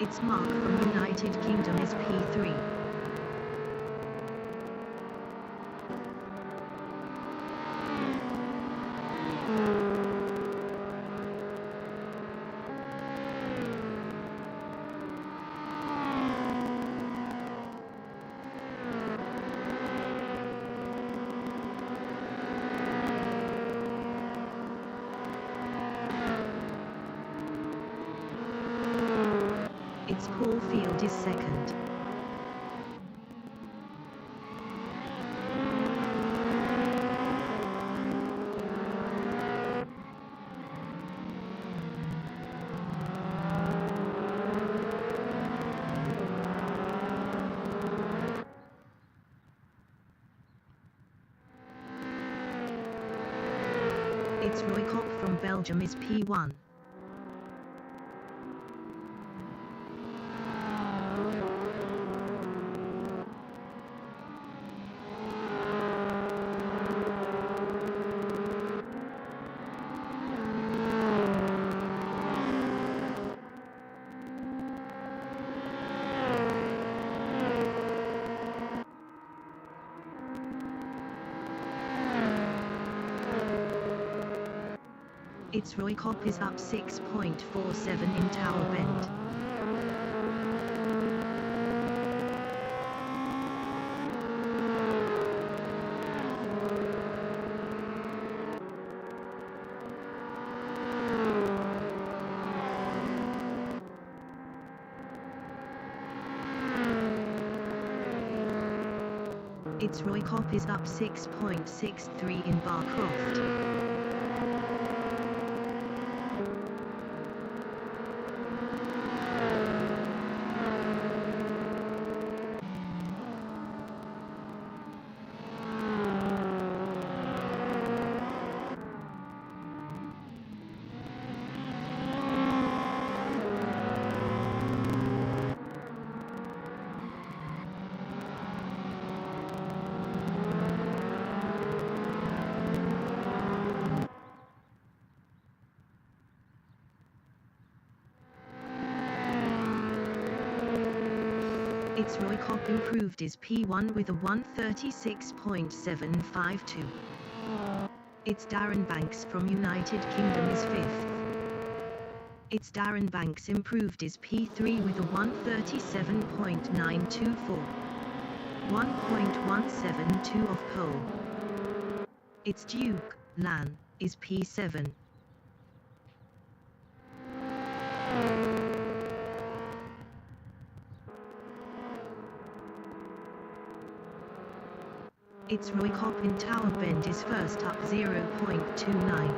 Its mark from United Kingdom is P3. Its pole field is second. Its Roycop from Belgium is P1. Its Roycop is up 6.47 in Tower Bend. Its Roycop is up 6.63 in Croft. Its Roycop improved is P1 with a 136.752. Its Darren Banks from United Kingdom is 5th. Its Darren Banks improved is P3 with a 137.924. 1.172 off pole. Its Duke, Lan, is P7. Its Roycop in Tower Bend is first up 0.29.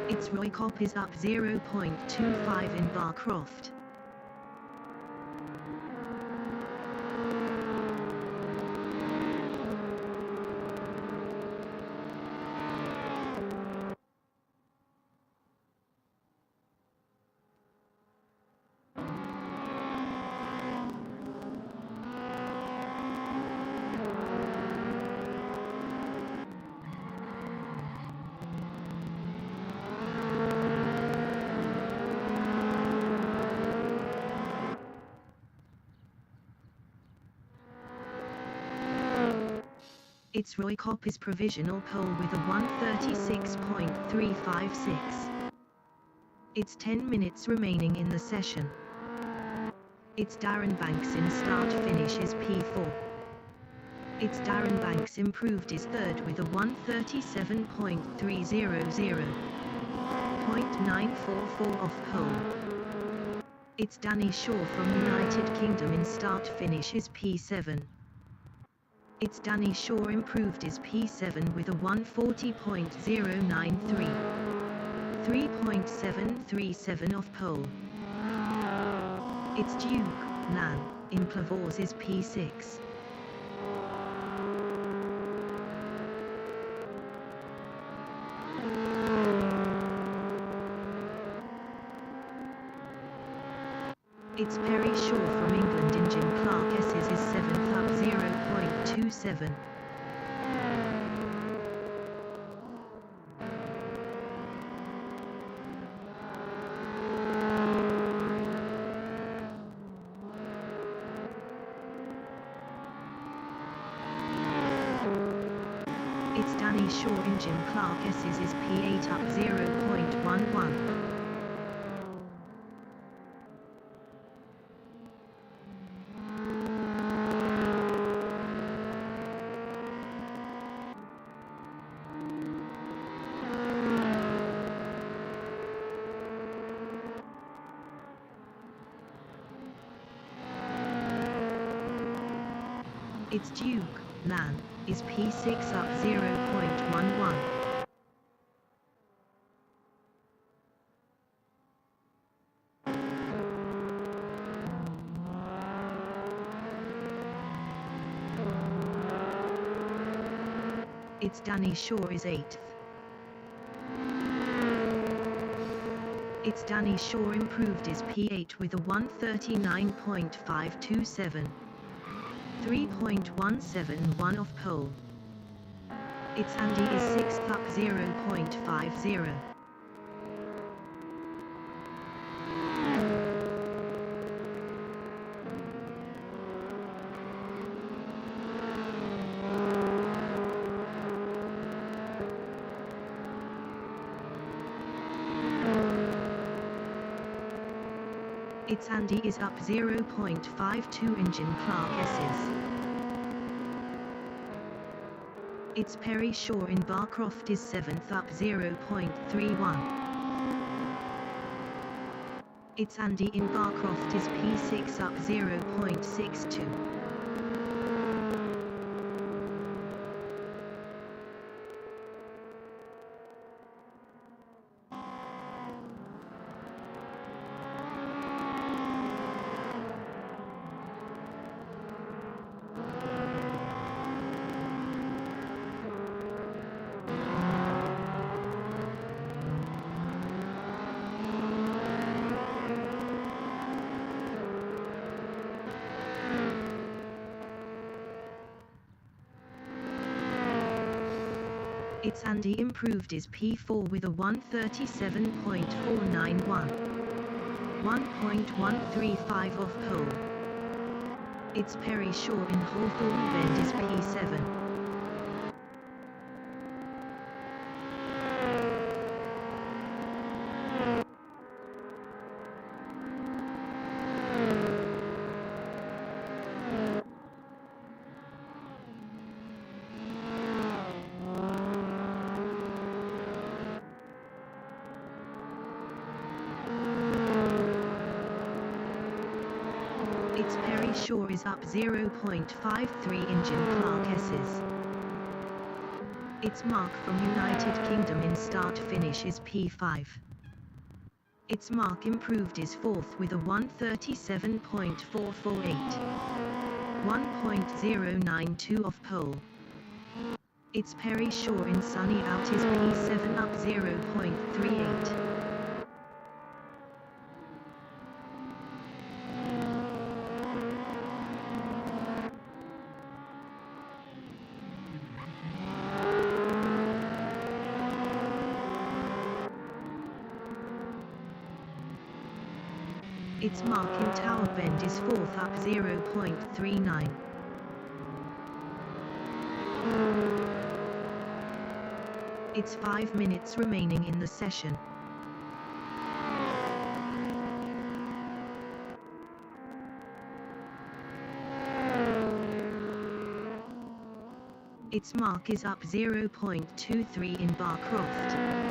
Its Roycop is up 0.25 in Croft. Its Roycop is provisional pole with a 136.356. It's 10 minutes remaining in the session. Its Darren Banks in start finish is P4. Its Darren Banks improved is third with a 137.300. 0.944 off pole. Its Danny Shaw from United Kingdom in start finish is P7. Its Danny Shaw improved is P7 with a 140.093. 3.737 off pole. Its Duke, Lan, in Plavors is P6. It's Perry Shaw from England in Jim Clark S's is 7th up 0.27. It's Danny Shaw in Jim Clark S's is P8 up 0.11. It's Duke Lan is P6 up 0.11. It's Danny Shaw is 8th. It's Danny Shaw improved is P8 with a 139.527. 3.171 off pole. It's Andy is 6th up 0.50. It's Andy is up 0.52 in Jim Clark S's. It's Perry Shaw in Croft is 7th up 0.31. It's Andy in Croft is P6 up 0.62. It's Andy improved is P4 with a 137.491. 1.135 off pole. It's Perry Shaw in Hawthorne Bend is P7. It's Perry Shaw is up 0.53 in Jim Clark S's. It's Mark from United Kingdom in start finish is P5. It's Mark improved is 4th with a 137.448. 1.092 off pole. It's Perry Shaw in sunny out is P7 up 0.38. It's Mark in Tower Bend is 4th up 0.39. It's 5 minutes remaining in the session. Its Mark is up 0.23 in Croft.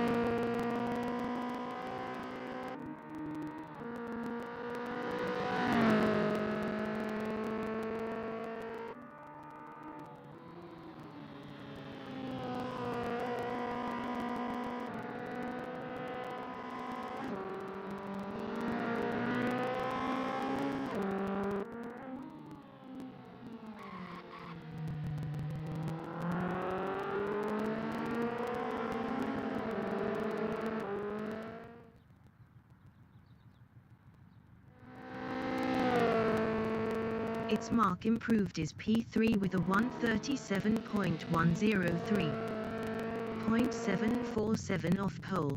Its mark improved is P3 with a 137.103.747 off pole.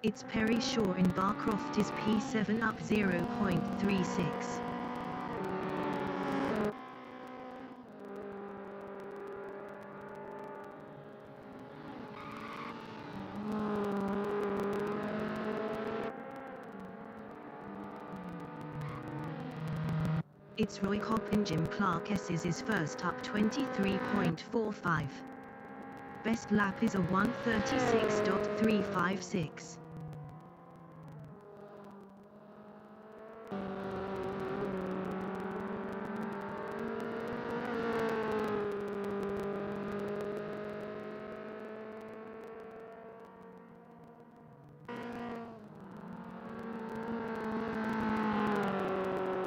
Its Perry Shaw in bar Croft is P7 up 0.36. Its Roy Kopp in Jim Clark S's is first up 23.45. Best lap is a 136.356.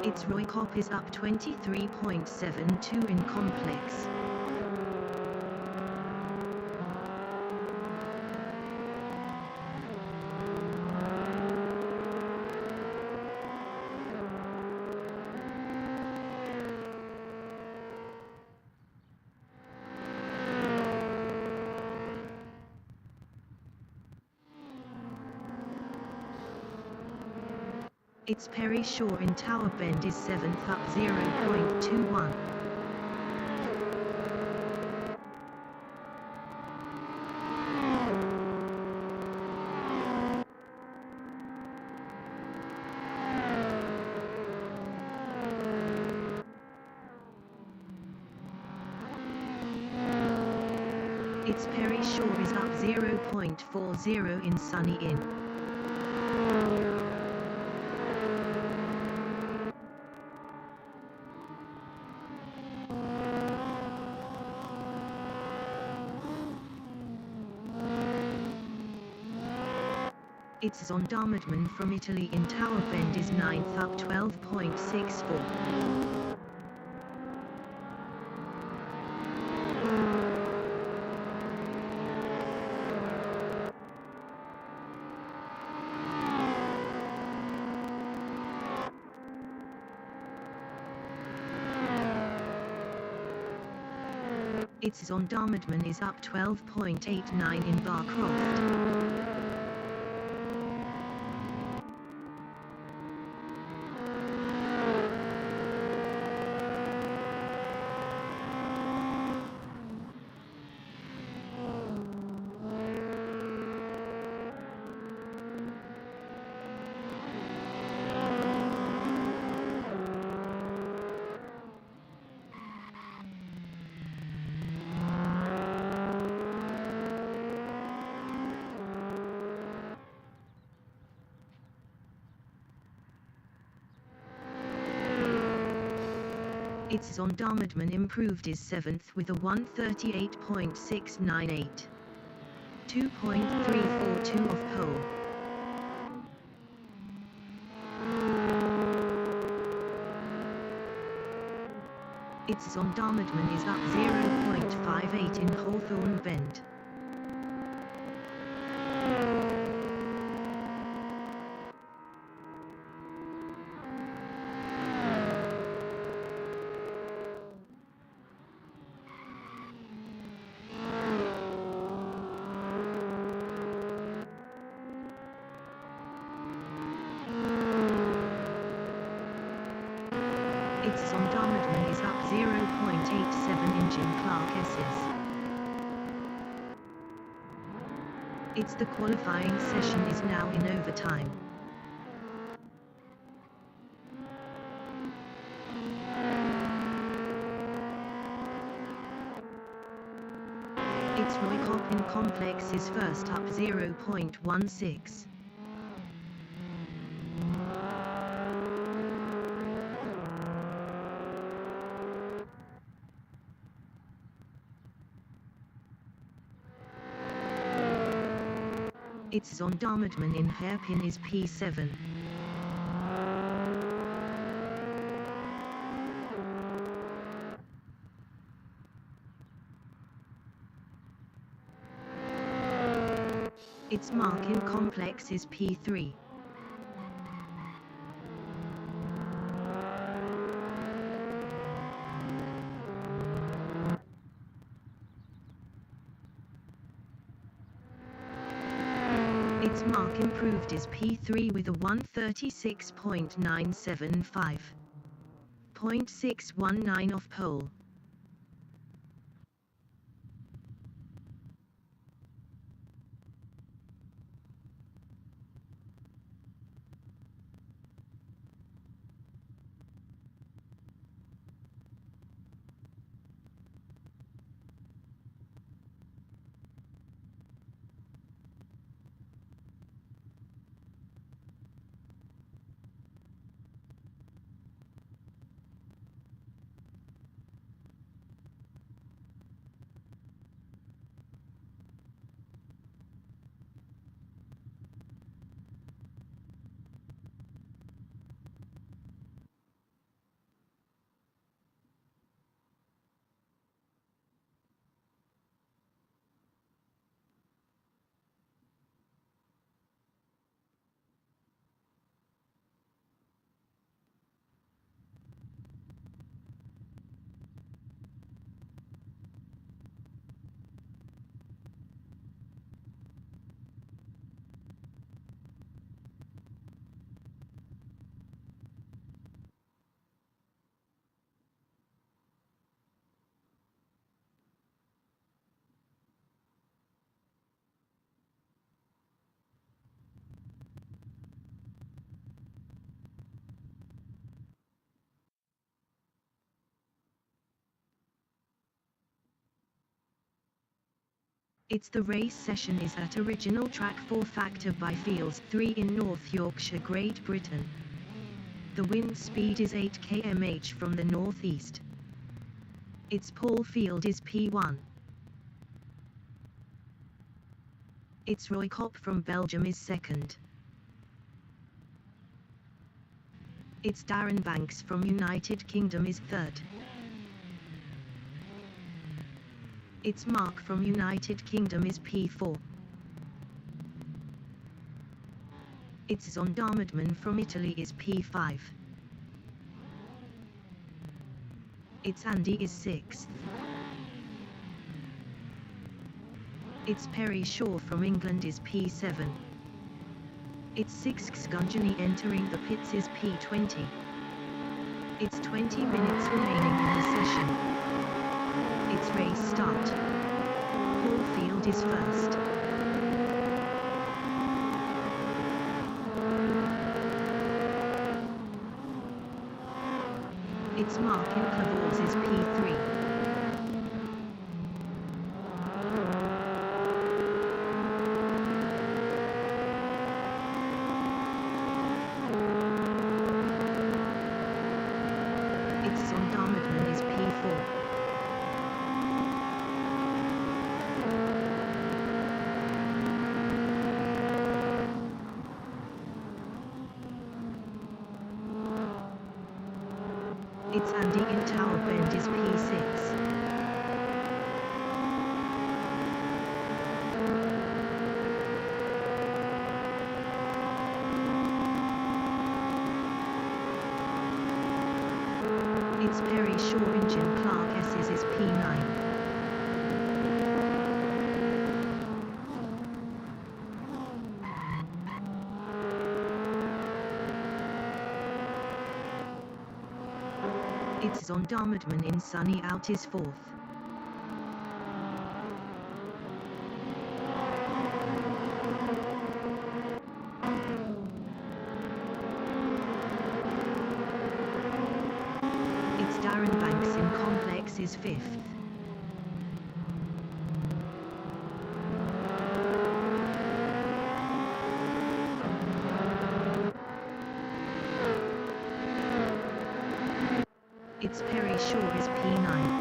Its Roy Kopp is up 23.72 in complex. Its Perry Shaw in Tower Bend is 7th up 0.21. Its Perry Shaw is up 0.40 in Sunny Inn. Its Zondarmadman from Italy in Tower Bend is 9th up 12.64. Its Zondarmadman is up 12.89 in bar Croft. Its Zondarmadman improved is 7th with a 138.698. 2.342 off pole. Its Zondarmadman is up 0.58 in Hawthorne Bend. Its Zondarmadman is up 0.87 in Jim Clark S's. Its the qualifying session is now in overtime. Its Roy Kopp in complex is first up 0.16. Its Zondarmadman in hairpin is P7. Its mark in complex is P3. Its mark improved is P3 with a 136.975. 0.619 off pole. It's the race session is at original track 4 Factor by Fields 3 in North Yorkshire, Great Britain. The wind speed is 8 km/h from the northeast. Its pole field is P1. Its Roy Kopp from Belgium is second. Its Darren Banks from United Kingdom is third. Its mark from United Kingdom is P4. Its Zondarmadman from Italy is P5. Its Andy is 6th. Its Perry Shaw from England is P7. Its 6th Gunjani entering the pits is P20. It's 20 minutes remaining in the session. Its race start. Pole field is first. Its mark in Clavors is P3. Its Zondarmadman is P4. Its Andy in Tower Bend is P6. Its Perry Shaw engine Clark S's is P9. Its Zondarmadman in Sunny Out is fourth. Its Darren Banks in Complex is fifth. Its Perry Shaw is P9.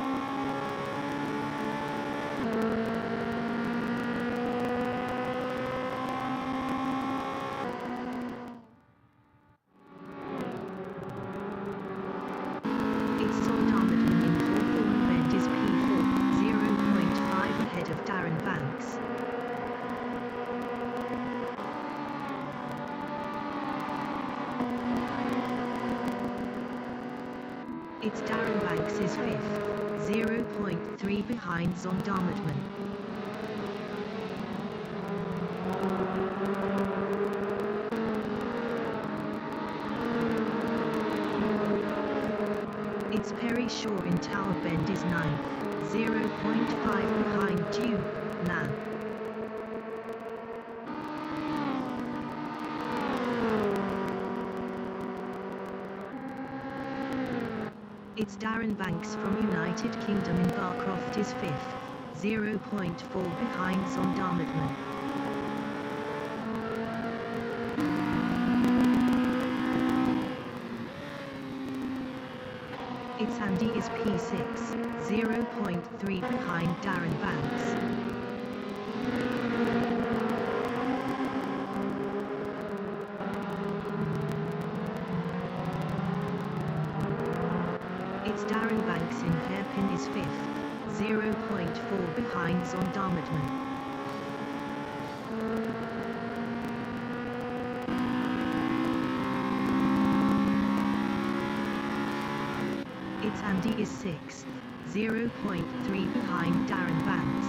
Its Zondarmadman in Hawthorne Bend is P4, 0.5 ahead of Darren Banks. Its Darren Banks is fifth, 0.3 behind Zondarmadman. very sure in Tower Bend is 9, 0.5 behind Duke, LAN. It's Darren Banks from United Kingdom in Croft is 5th, 0.4 behind Zondermatman. It's Andy is P6, 0.3 behind Darren Banks. It's Darren Banks in Hairpin is 5th, 0.4 behind Zondermatman. It's Andy is 6th, 0.3 behind Darren Banks.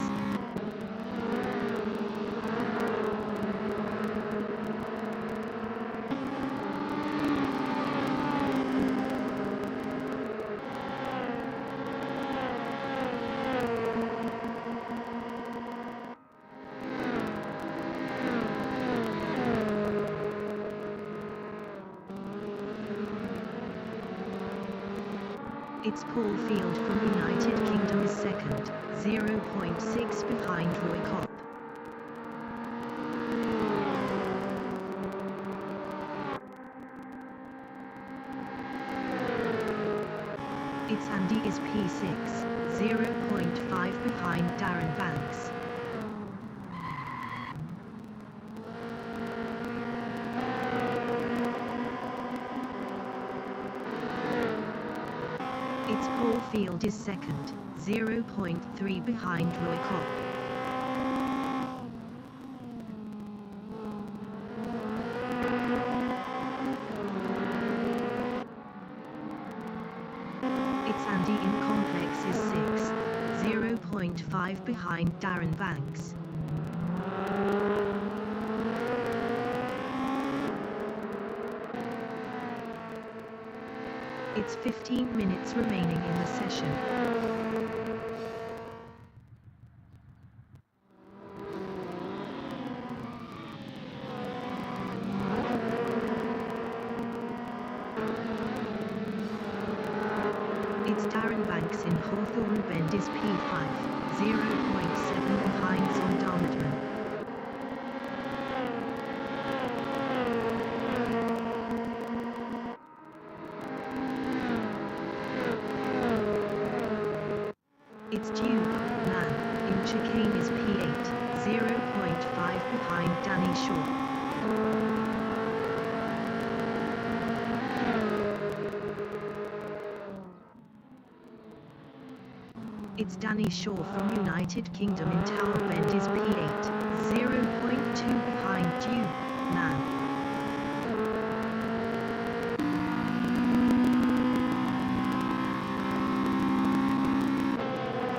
It's Paul Field from United Kingdom is 2nd, 0.6 behind Roy Kopp. It's Andy is P6, 0.5 behind Darren Banks. It's Paul Field is 2nd, 0.3 behind Roy Kopp. It's Andy in Complex is 6th, 0.5 behind Darren Banks. It's 15 minutes remaining in the session. It's Darren Banks in Hawthorne Bend is P5, 0.7 behind Zondermatman. It's Duke, LAN, in Chicane is P8, 0.5 behind Danny Shaw. It's Danny Shaw from United Kingdom in Tower Bend is P8, 0.2 behind Duke, LAN.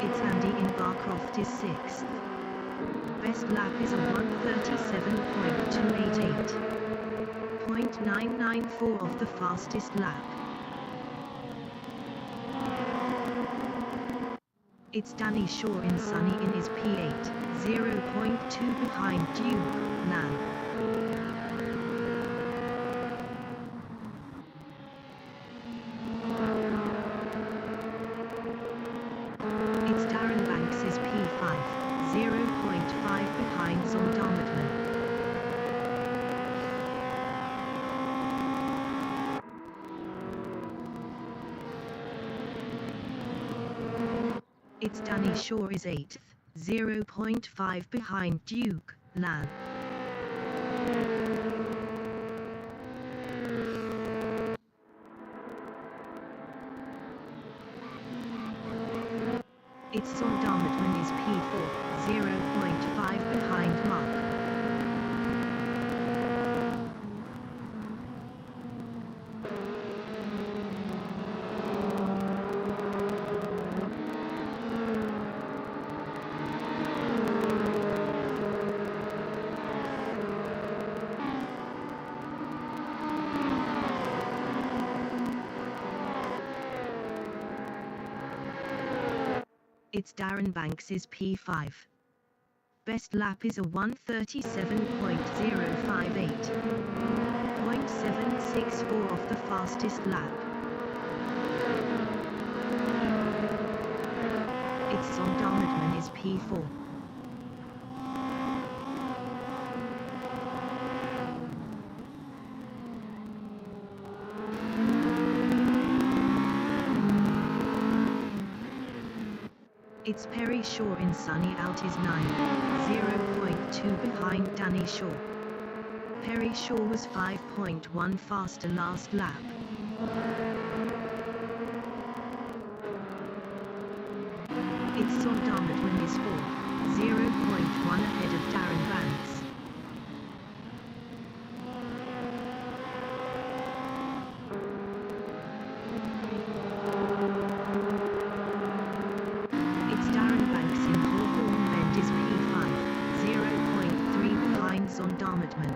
It's Andy in Croft is 6th. Best lap is a 1:37.288. 0.994 of the fastest lap. It's Danny Shaw in Sunny in is P8, 0.2 behind Duke, LAN. It's Darren Banks is P5, 0.5 behind Zondermatman. It's Danny Shaw is 8th, 0.5 behind Duke, LAN. It's Zondermatman is P4, 0.5 behind Mark. Its Darren Banks is P5. Best lap is a 1:37.058. 0.764 off the fastest lap. Its Zondarmatman is P4. Its Perry Shaw in Sunny Out is 9.0.2 behind Danny Shaw. Perry Shaw was 5.1 faster last lap. Its Zondarmatman is 4.0.1 ahead of Darren Banks. Its Darren Banks in Hawthorne Bend is P5, 0.3 behind Zondarmatman.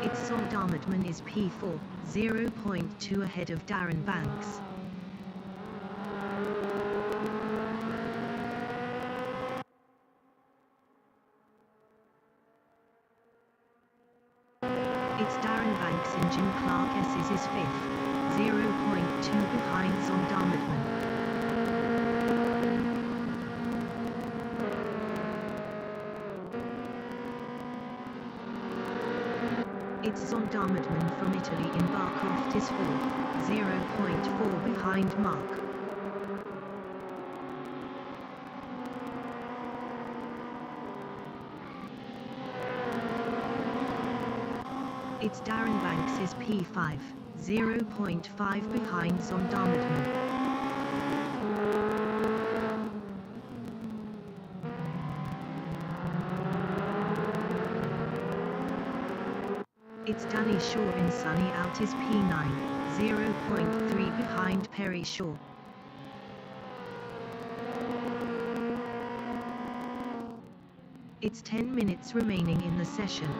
Its Zondarmatman is P4, 0.2 ahead of Darren Banks. Its Darren Banks in Jim Clark S's is 5th, 0.2 behind Zondarmatman. Its Zondarmatman from Italy in Croft is 4th, 0.4 behind Mark. Its Darren Banks is P5, 0.5 behind Zondarmatman. Its Danny Shaw in Sunny Out is P9, 0.3 behind Perry Shaw. It's 10 minutes remaining in the session.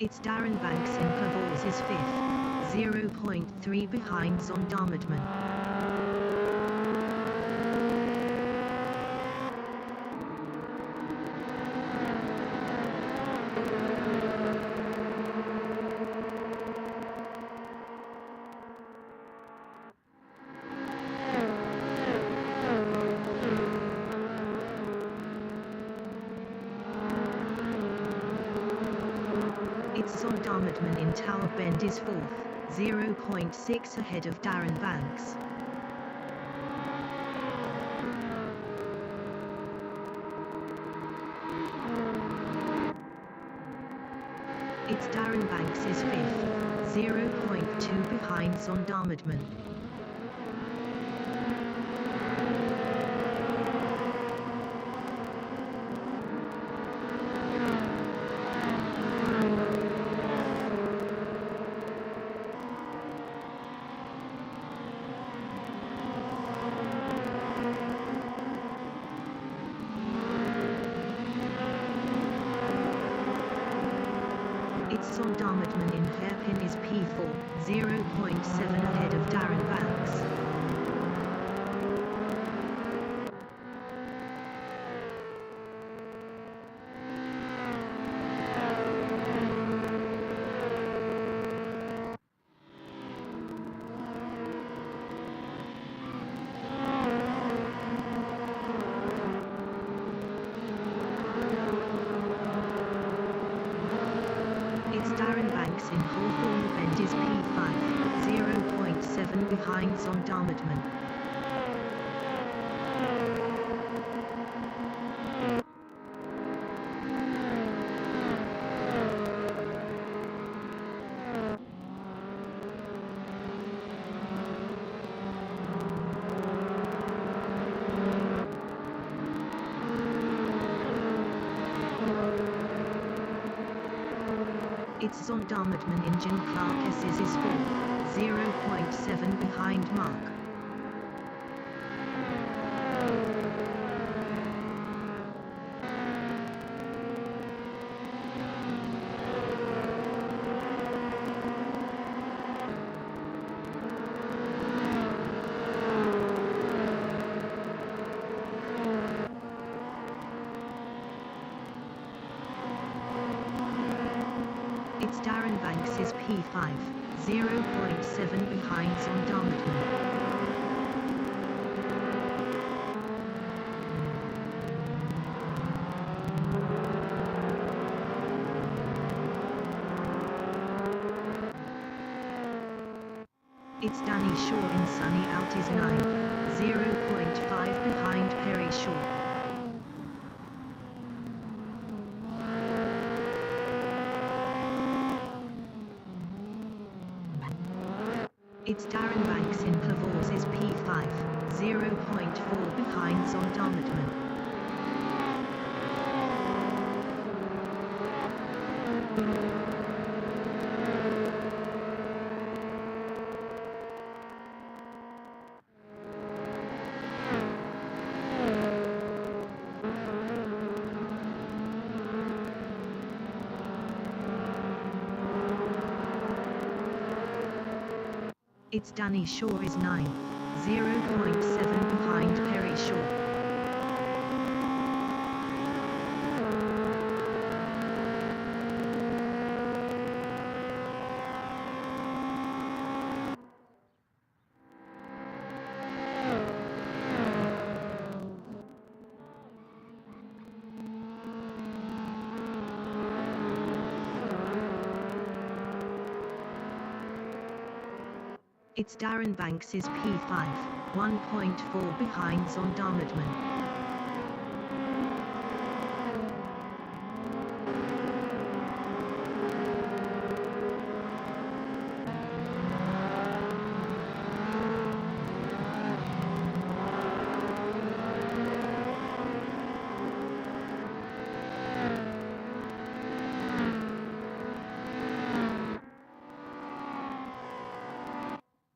Its Darren Banks in Pavors is 5th, 0.3 behind Zondarmatman. Its Zondarmatman in Tower Bend is 4th, 0.6 ahead of Darren Banks. Its Darren Banks is 5th, 0.2 behind Zondarmatman. Its Zondarmatman in Hairpin is P4, 0.7 ahead of Darren Banks. Its Darren Banks in Hawthorne Bend is P5, 0.7 behind Zondarmatman. Its Zondarmatman in Jim Clark S's is 4th, 0.7 behind Mark. It's Darren Banks is P5, 0.7 behinds on Darmatman. It's Danny Shaw in Sunny out is 9, 0.5 behind Perry Shaw. It's Darren Banks in Plavors is P5, 0.4 behinds on Darmatman. It's Danny Shaw is 9, 0.7 behind Perry Shaw. It's Darren Banks is P5, 1.4 behinds on Darmatman.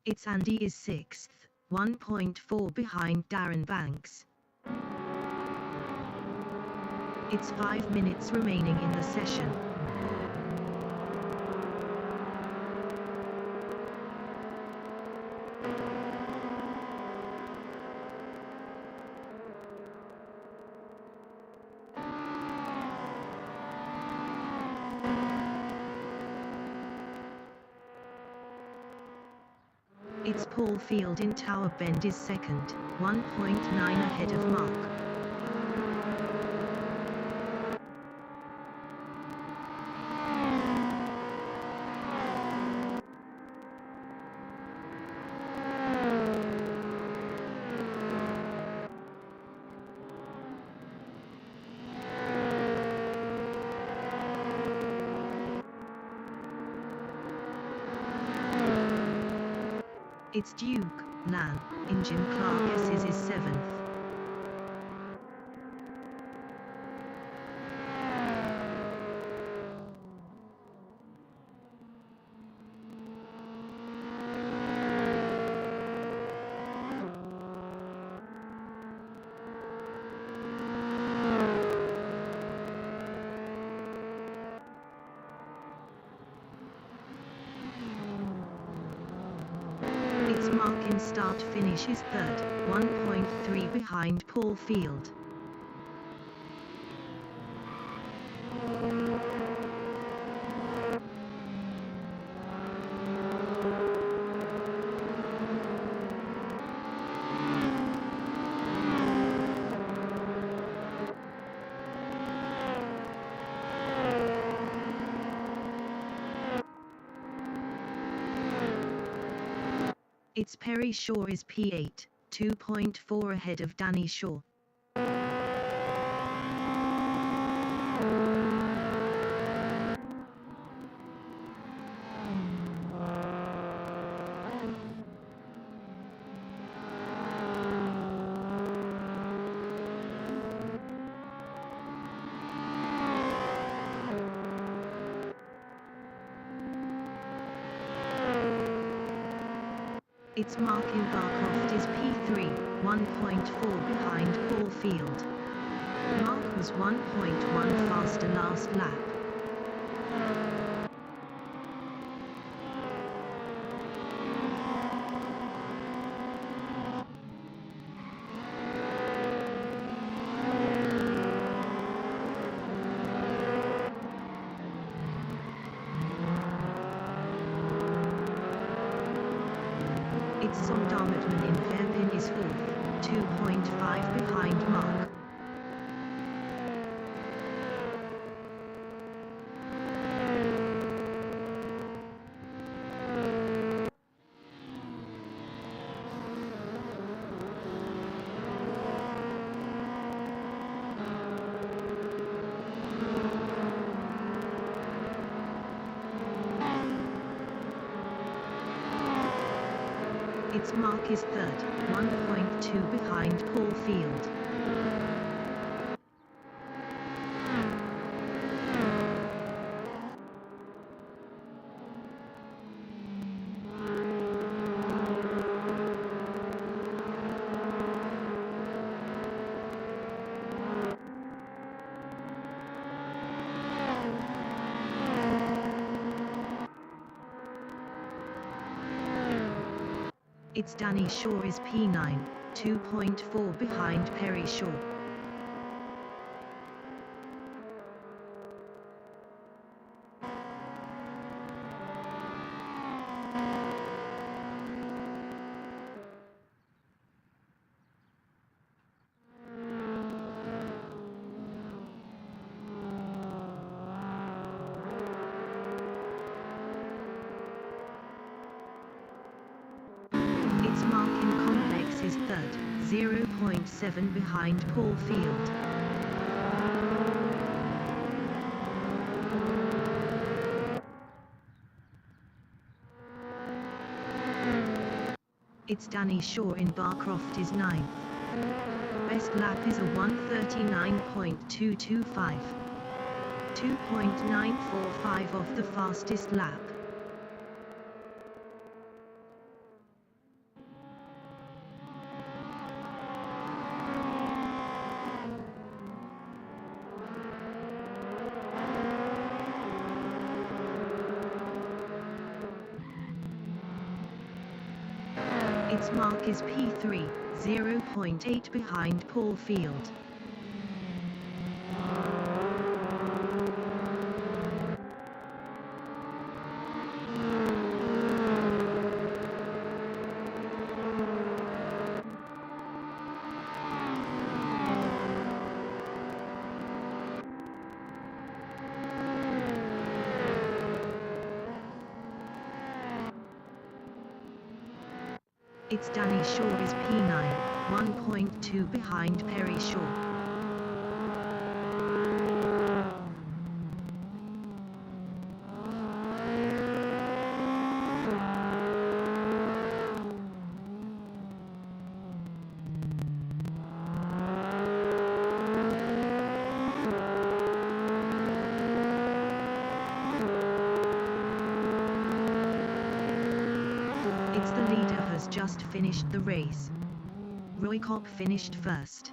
It's Andy is 6th, 1.4 behind Darren Banks. It's 5 minutes remaining in the session. It's Paul Field in Tower Bend is 2nd, 1.9 ahead of Mark. It's Duke, Nan, in Jim Clark is 7th. It's Mark in start finish is 3rd, 1.3 behind Paul Field. It's Perry Shaw is P8, 2.4 ahead of Danny Shaw. It's Mark in Croft is P3, 1.4 behind Paul Field. Mark was 1.1 faster last lap. Sondamitman in hairpin is 4th, 2.5 behind mark. Its mark is 3rd, 1.2 behind Paul Field. Its Danny Shaw is P9, 2.4 behind Perry Shaw. Its mark in complex is 3rd, 0.7 behind Paul Field. Its Danny Shaw in Croft is 9th. Best lap is a 1:39.225. 2.945 off the fastest lap. Its mark is P3, 0.8 behind Paul Field. Its Danny Shaw is P9, 1.2 behind Perry Shaw. It's the leader has just finished the race. Roy Cobb finished 1st.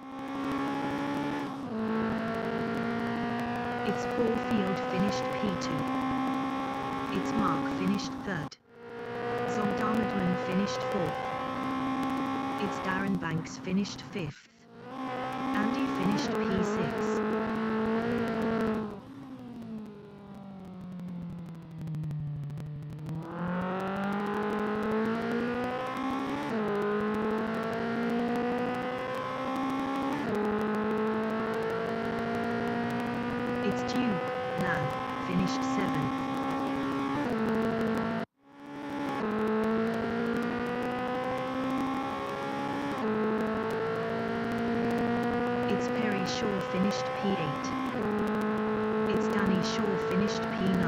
Its Paul Field finished P2. Its Mark finished 3rd. Zondarmadman finished 4th. Its Darren Banks finished 5th. Andy finished P6. Its Duke, Lan, finished 7th. Its Perry Shaw finished P8. Its Danny Shaw finished P9.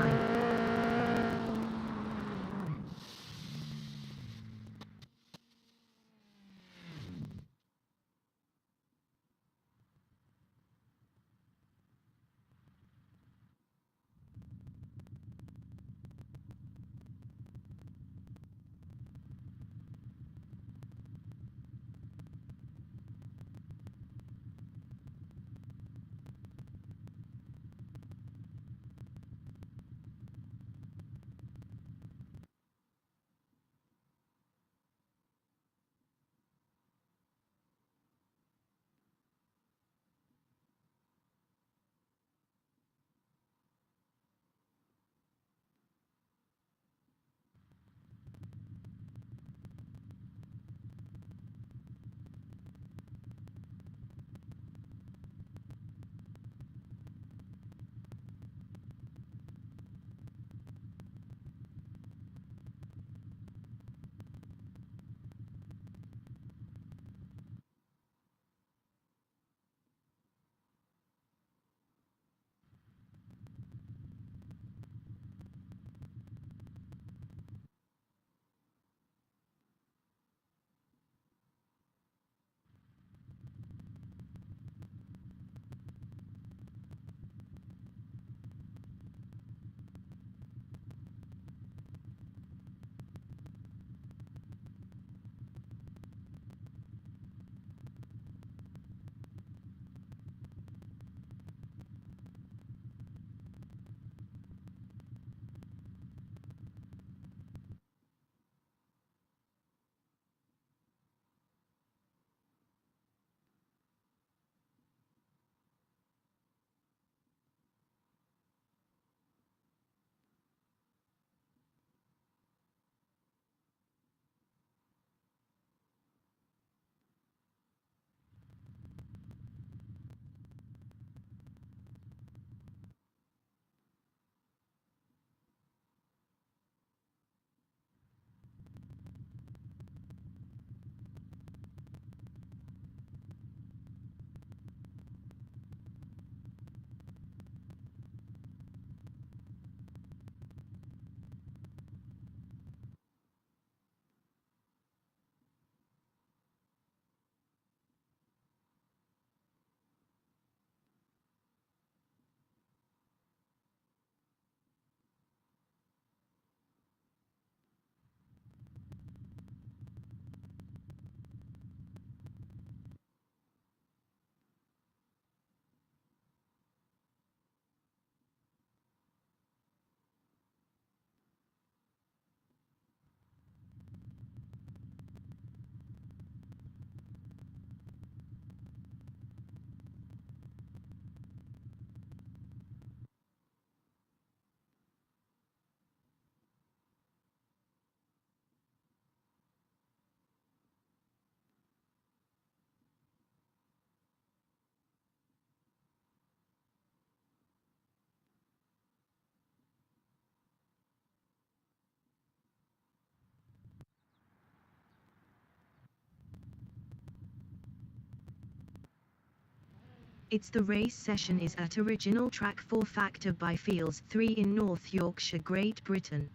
It's the race session is at original track 4 Factor by Fields 3 in North Yorkshire, Great Britain.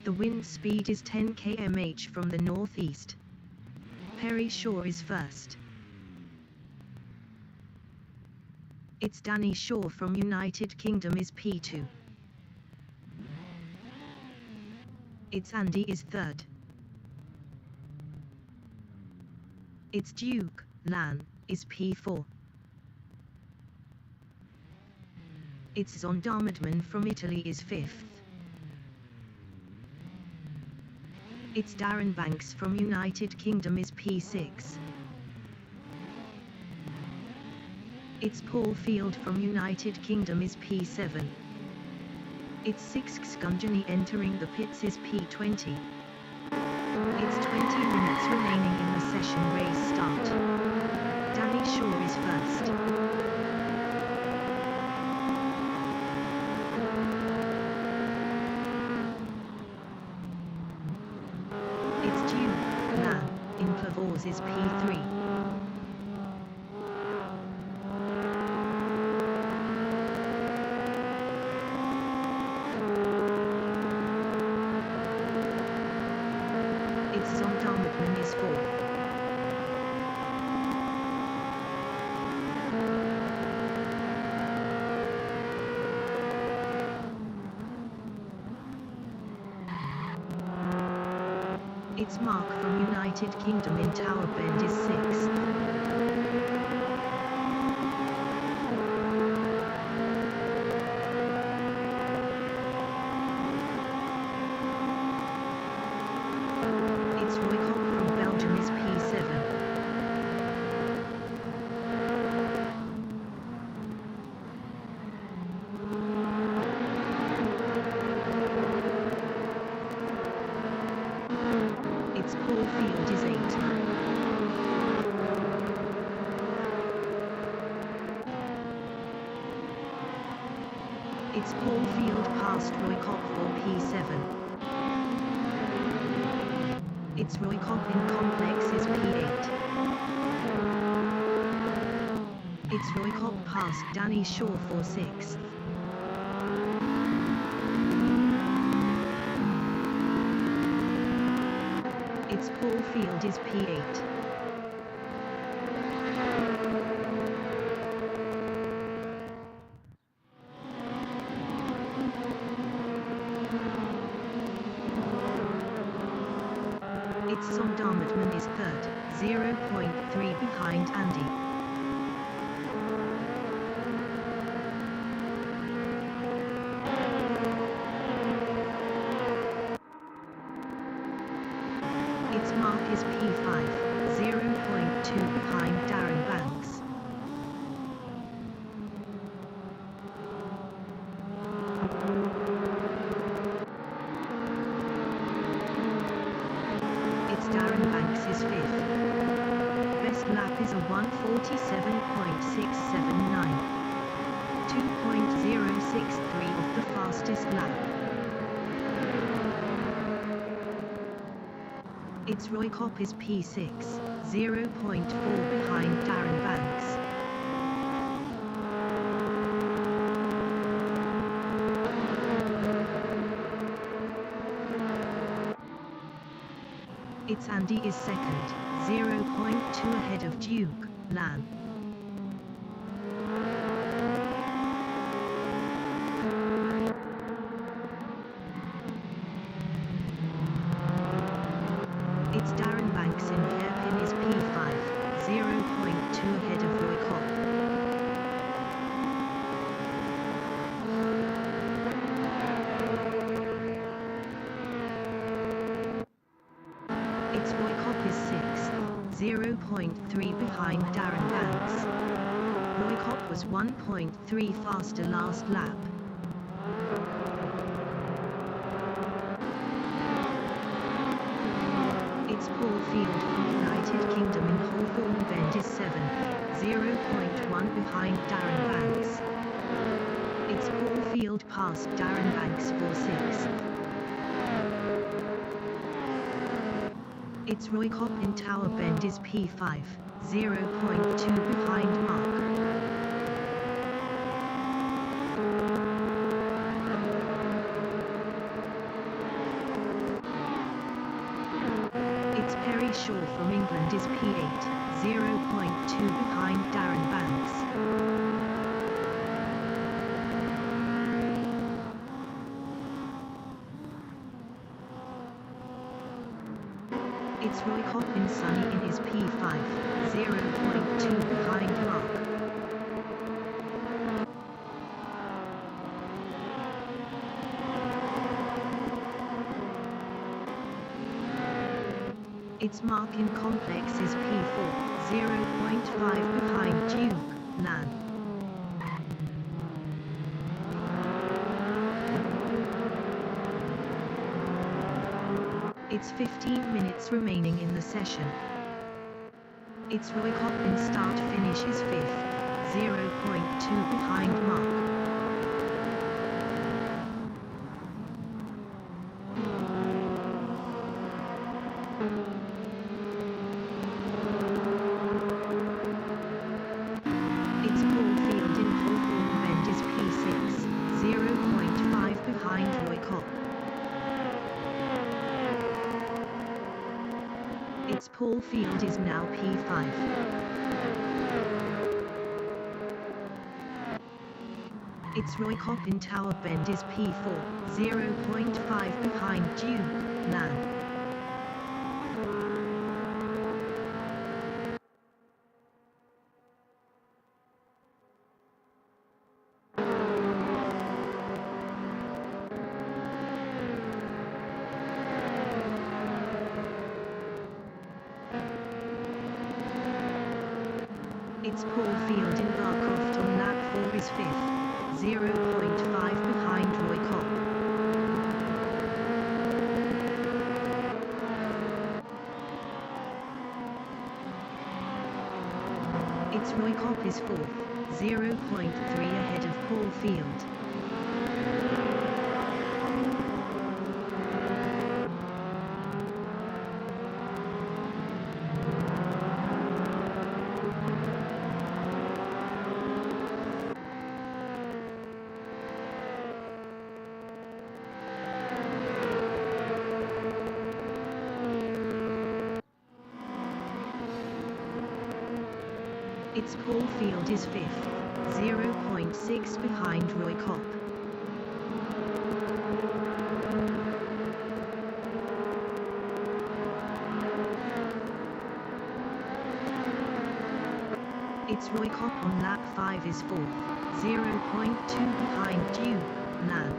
The wind speed is 10 km/h from the northeast. Perry Shaw is first. It's Danny Shaw from United Kingdom is P2. It's Andy is third. It's Duke Lan is P4. It's Zondarmadman from Italy is fifth. It's Darren Banks from United Kingdom is P6. It's Paul Field from United Kingdom is P7. It's Six Skunjani entering the pits is P20. It's 20 minutes remaining in the session race start. Danny Shaw is first. It's Duke Lan in Plavors is P3. It's Zondarmadman is fourth. It's Mark from United Kingdom in Tower Bend is sixth. It's Roy Cobb from Belgium is P7. It's Paul Field is 8. It's Paul Field past Roy Cobb for P7. It's Roy Cobb in Complex is P8. It's Roy Cobb past Danny Shaw for 6th. It's Paul Field is P8. It's Zondarmadman is third, 0.3 behind Andy. It's Mark is P5, 0.2 behind Darren Banks. It's Darren Banks is fifth. Best lap is a 1:47.679. 2.063 of the fastest lap. It's Roy Cobb is P6, 0.4 behind Darren Banks. It's Andy is second, 0.2 ahead of Duke Lan. It's Darren Banks in hairpin is P5, 0.2 ahead of Roy Cobb. It's Roy Cobb is 6th, 0.3 behind Darren Banks. Roy Cobb was 1.3 faster last lap. It's Paul Field from United Kingdom in Hawthorne Bend is 7th, 0.1 behind Darren Banks. It's Paul Field past Darren Banks for 6th. Its Roykop in Tower Bend is P5, 0.2 behind mark. Its Perry Shaw from England is P8, 0.2 behind Darren Banks. Its Roykop in Sunny in is P5, 0.2 behind mark. Its mark in Complex is P4, 0.5 behind Duke, Nan. It's 15 minutes remaining in the session. Its Roykop in Start Finish is 5th, 0.2 behind mark. Its Paul Field in Holborn Bend is P6, 0.5 behind Roykop. Its Paul Field is now P5. Its Roykop in Tower Bend is P4, 0.5 behind Duke, Nan. Its Paul Field in Croft on lap 4 is 5th, 0.5 behind Roykop. Its Roykop is 4th, 0.3 ahead of Paul Field. Its Paul Field is 5th, 0.6 behind Roykop. Its Roykop on lap 5 is 4th, 0.2 behind Duke, Nan.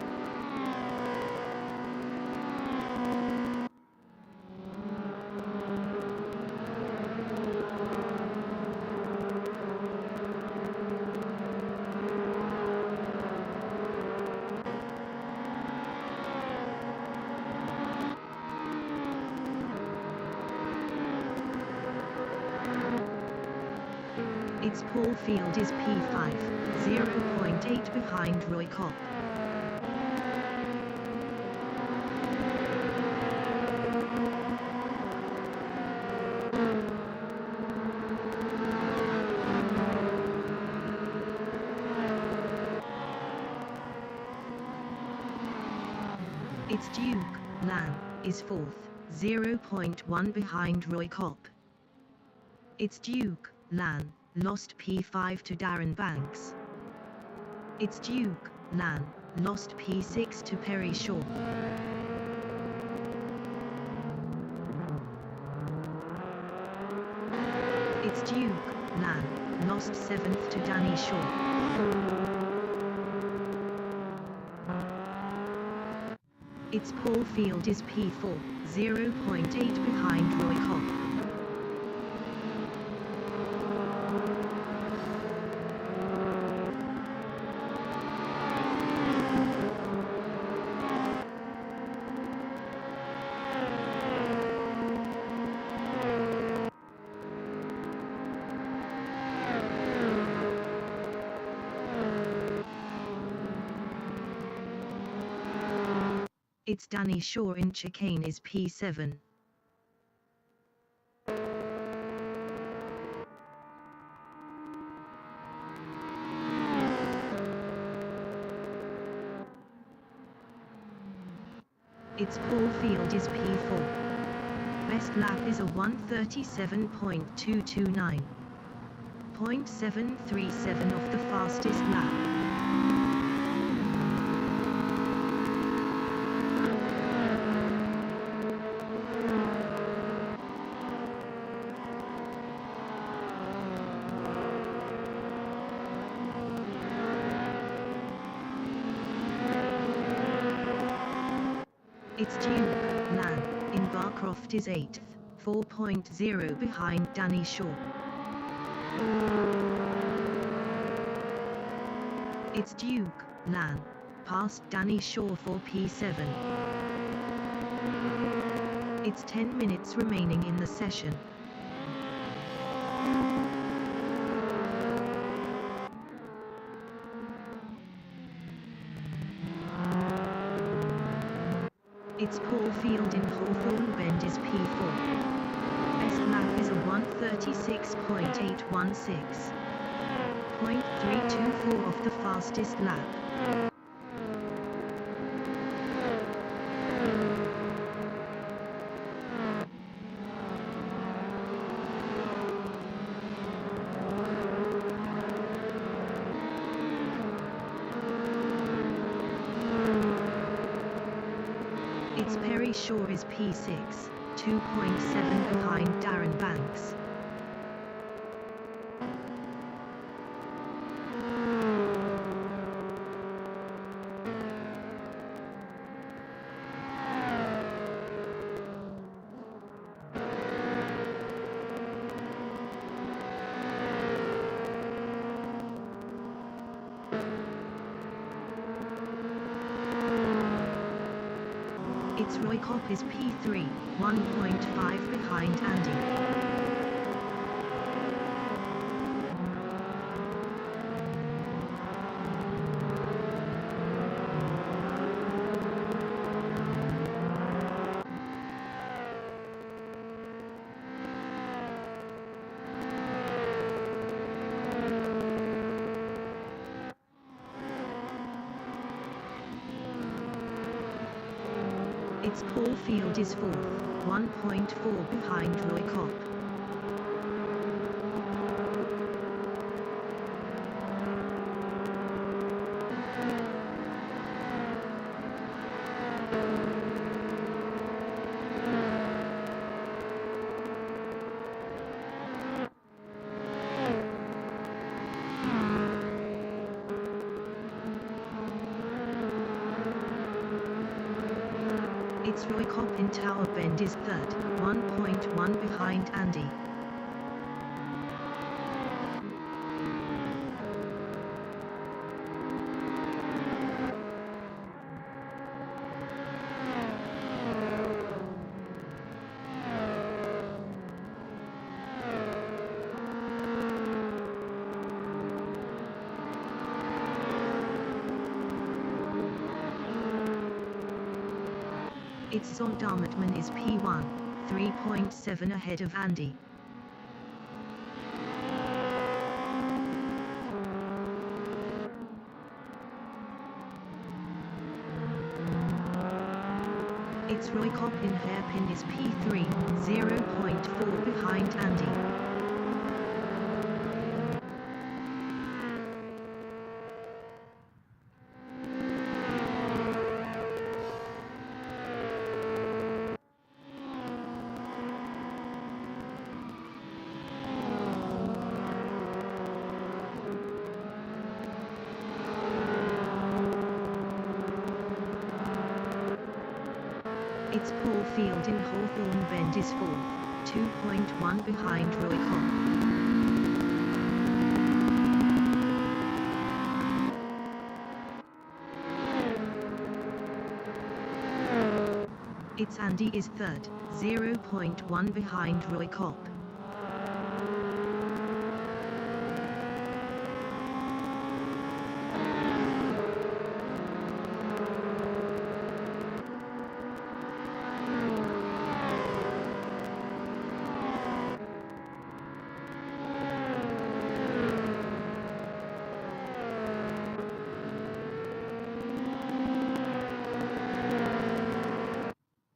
Its Paul Field is P5, 0.8 behind Roykop. Its Duke, Lan, is 4th, 0.1 behind Roykop. Its Duke, Lan, lost P5 to Darren Banks. Its Duke, Lan, lost P6 to Perry Shaw. Its Duke, Lan, lost 7th to Danny Shaw. Its Paul Field is P4, 0.8 behind Roykop. Its Danny Shaw in chicane is P7. Its call field is P4. Best lap is a 1:37.229. 0.737 off the fastest lap. Its Duke, LAN, in bar Croft is 8th, 4.0 behind Danny Shaw. Its Duke, LAN, past Danny Shaw for P7. It's 10 minutes remaining in the session. Its call field in Hawthorne Bend is P4. Best lap is a 1:36.816. 0.324 off the fastest lap. Its Perry Shaw is P6, 2.7 behind Darren Banks. Its Roy Kopp is P3, 1.5 behind Andy. Its call field is 4th, 1.4 behind Roy Kopp. Its Roy Kopp in Tower Bend is 3rd, 1.1 behind Andy. Its Zondermatman is P1, 3.7 ahead of Andy. Its Roy Kopp in Hairpin is P3, 0.4 behind Andy. Its Paul Field in Hawthorne Bend is 4th, 2.1 behind Roy Kopp. Its Andy is 3rd, 0.1 behind Roy Kopp.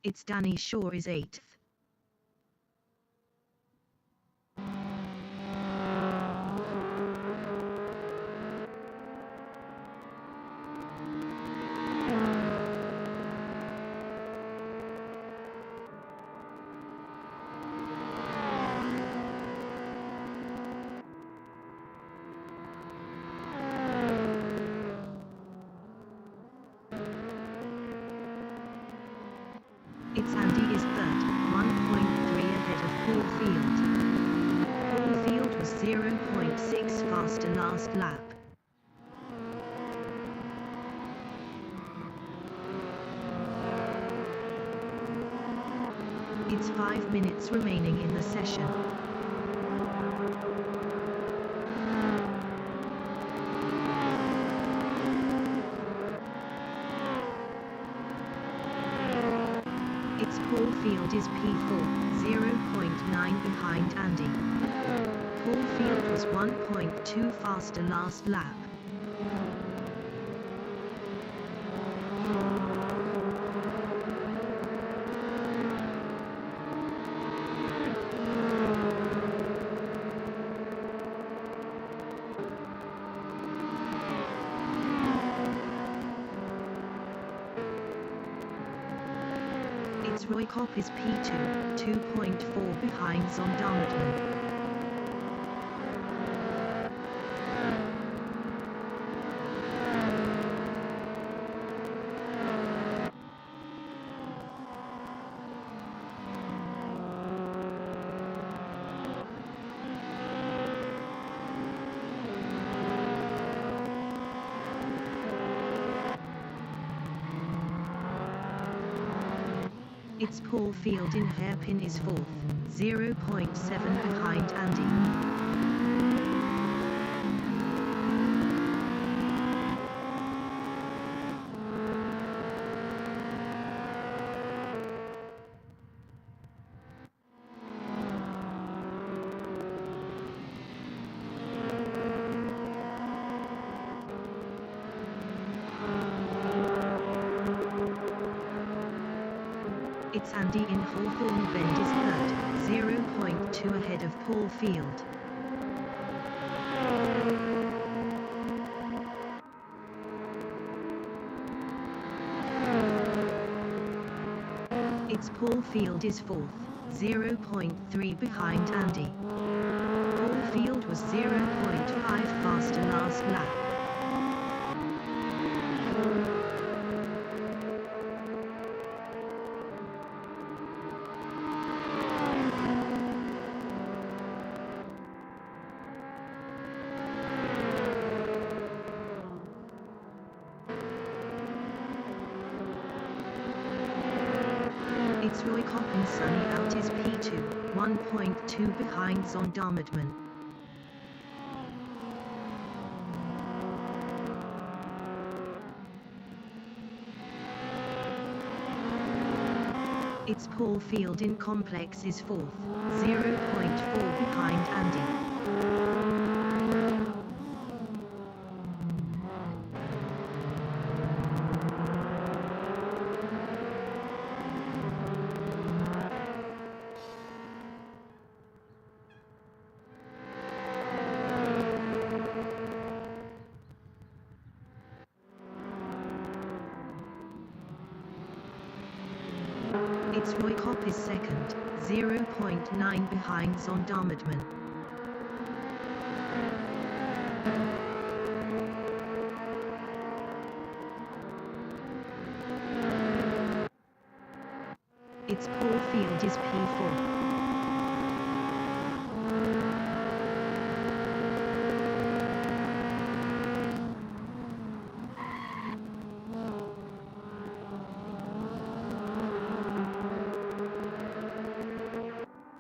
It's Danny Shaw is 8th. It's Andy is 3rd, 1.3 ahead of Paul Field. Paul Field was 0.6 faster last lap. It's 5 minutes remaining in the session. It's Paul Field is P4, 0.9 behind Andy. Paul Field was 1.2 faster last lap. It's Roy Kopp is P2, 2.4 behind Zondermatman. It's Paul Field in hairpin is 4th, 0.7 behind Andy. It's Andy in Hawthorne Bend is 3rd, 0.2 ahead of Paul Field. It's Paul Field is 4th, 0.3 behind Andy. Paul Field was 0.5 faster last lap. It's Roy Kopp and Sunny out is P2, 1.2 behind Zondermatman. It's Paul Field in Complex is 4th, 0.4 behind Andy. It's Roy Kopp is 2nd, 0.9 behind Zondermatman. It's Paul Field is P4.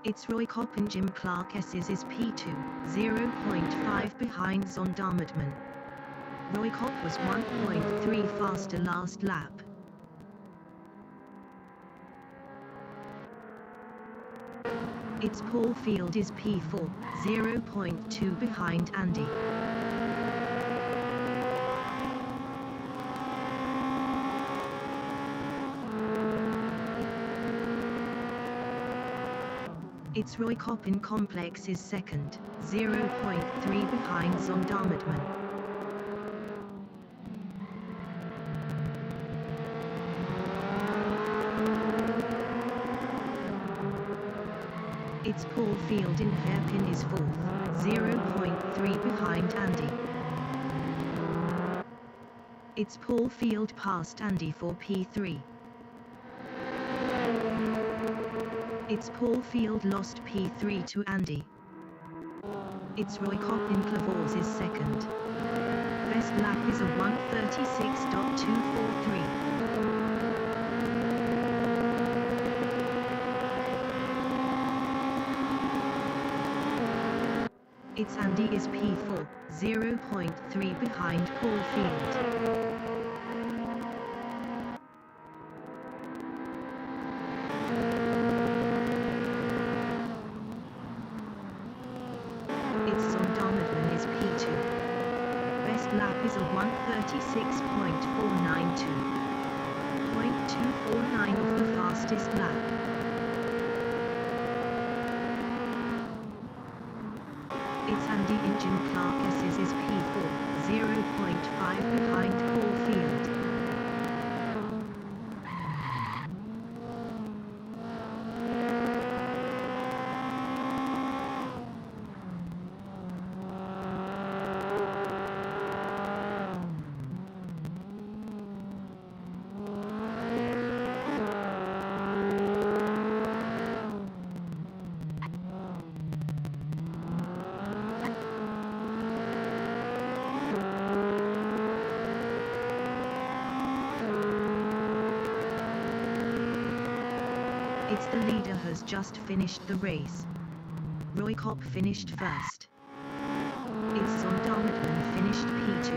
It's Roy Kopp and Jim Clark S's is P2, 0.5 behind Zondermatman. Roy Kopp was 1.3 faster last lap. It's Paul Field is P4, 0.2 behind Andy. It's Roy Coppin Complex is second, 0.3 behind Zondermatman. It's Paul Field in hairpin is fourth, 0.3 behind Andy. It's Paul Field past Andy for P3. It's Paul Field lost P3 to Andy. It's Roy Coppin Clavors is second. Best lap is a 1:36.243. It's Andy is P4, 0.3 behind Paul Field. It's Zondermatman is P2. Best lap is a 1:36.492. 0.249 of the fastest lap. It's Andy Engine Clark S's is P4, 0.5 behind Paul Field. It's the leader has just finished the race. Roy Kopp finished first. It's Zondermatman finished P2.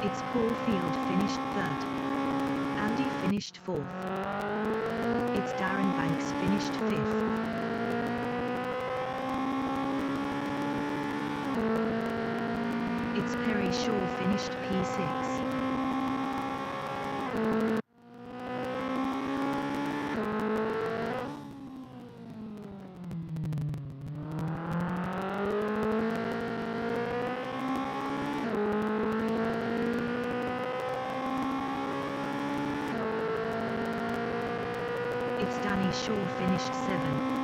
It's Paul Field finished third. Andy finished fourth. It's Darren Banks finished fifth. It's Perry Shaw finished P6. It's Danny Shaw finished 7th.